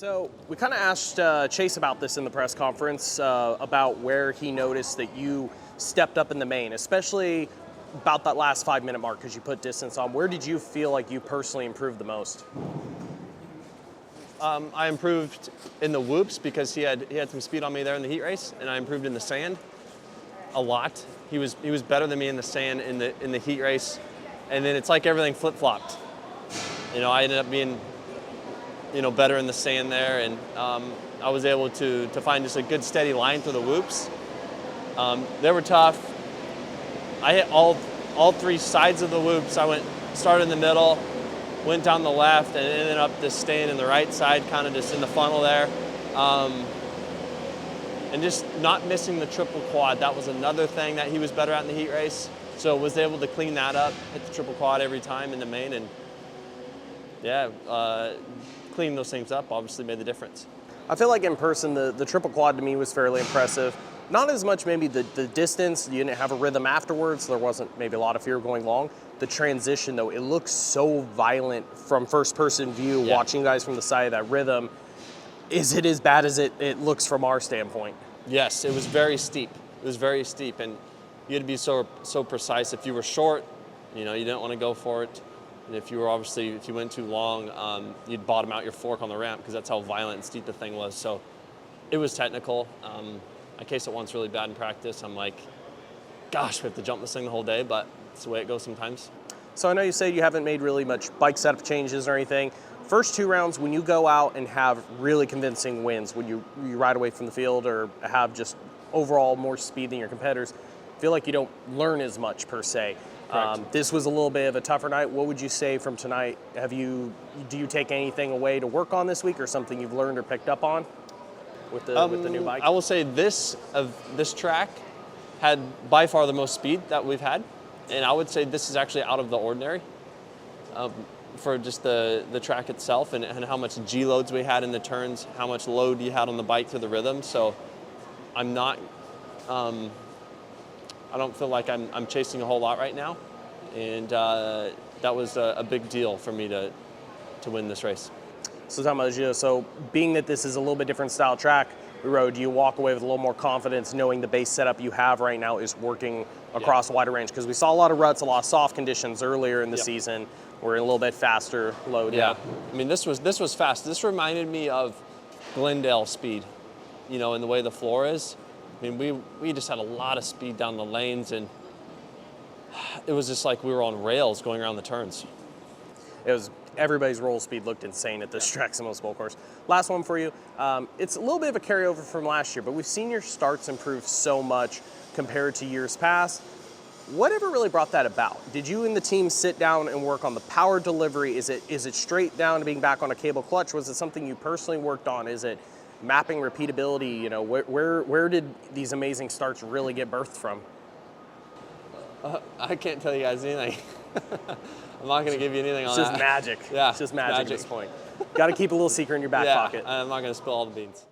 So we kind of asked Chase about this in the press conference, about where he noticed that you stepped up in the main, especially about that last 5-minute mark because you put distance on. Where did you feel like you personally improved the most? I improved in the whoops because he had some speed on me there in the heat race, and I improved in the sand a lot. He was better than me in the sand in the heat race, and then it's like everything flip-flopped. I ended up being better in the sand there, and I was able to find just a good steady line through the whoops. They were tough. I hit all three sides of the whoops. Started in the middle, went down the left, and ended up just staying in the right side, kind of just in the funnel there. And just not missing the triple quad. That was another thing that he was better at in the heat race. So was able to clean that up, hit the triple quad every time in the main, and cleaning those things up obviously made the difference. I feel like in person, the triple quad to me was fairly impressive. Not as much maybe the distance, you didn't have a rhythm afterwards, so there wasn't maybe a lot of fear of going long. The transition though, it looks so violent from first person view, watching guys from the side of that rhythm. Is it as bad as it looks from our standpoint? Yes, it was very steep. It was very steep, and you had to be so precise. If you were short, you didn't want to go for it. And if you went too long, you'd bottom out your fork on the ramp because that's how violent and steep the thing was. So it was technical. I cased it once really bad in practice. I'm like, gosh, we have to jump this thing the whole day, but it's the way it goes sometimes. So I know you say you haven't made really much bike setup changes or anything. First 2 rounds, when you go out and have really convincing wins, when you ride away from the field or have just overall more speed than your competitors, feel like you don't learn as much per se. This was a little bit of a tougher night. What would you say from tonight? Do you take anything away to work on this week, or something you've learned or picked up on with the new bike? I will say this track had by far the most speed that we've had, and I would say this is actually out of the ordinary for just the track itself and how much G loads we had in the turns, how much load you had on the bike through the rhythm. So I'm not. I don't feel like I'm chasing a whole lot right now, and that was a big deal for me to win this race. So talking about Gio, so being that this is a little bit different style track we rode, do you walk away with a little more confidence knowing the base setup you have right now is working across a wider range? Because we saw a lot of ruts, a lot of soft conditions earlier in the season. We're a little bit faster load. Yeah, I mean this was fast. This reminded me of Glendale speed, in the way the floor is. I mean, we just had a lot of speed down the lanes, and it was just like we were on rails going around the turns. Everybody's roll speed looked insane at this track, Bowl course. Last one for you. It's a little bit of a carryover from last year, but we've seen your starts improve so much compared to years past. Whatever really brought that about? Did you and the team sit down and work on the power delivery? Is it straight down to being back on a cable clutch? Was it something you personally worked on? Is it mapping repeatability? Where did these amazing starts really get birthed from? I can't tell you guys anything. I'm not going to give you anything on that. It's just magic. Yeah, it's just magic at this point. Got to keep a little secret in your back pocket. I'm not going to spill all the beans.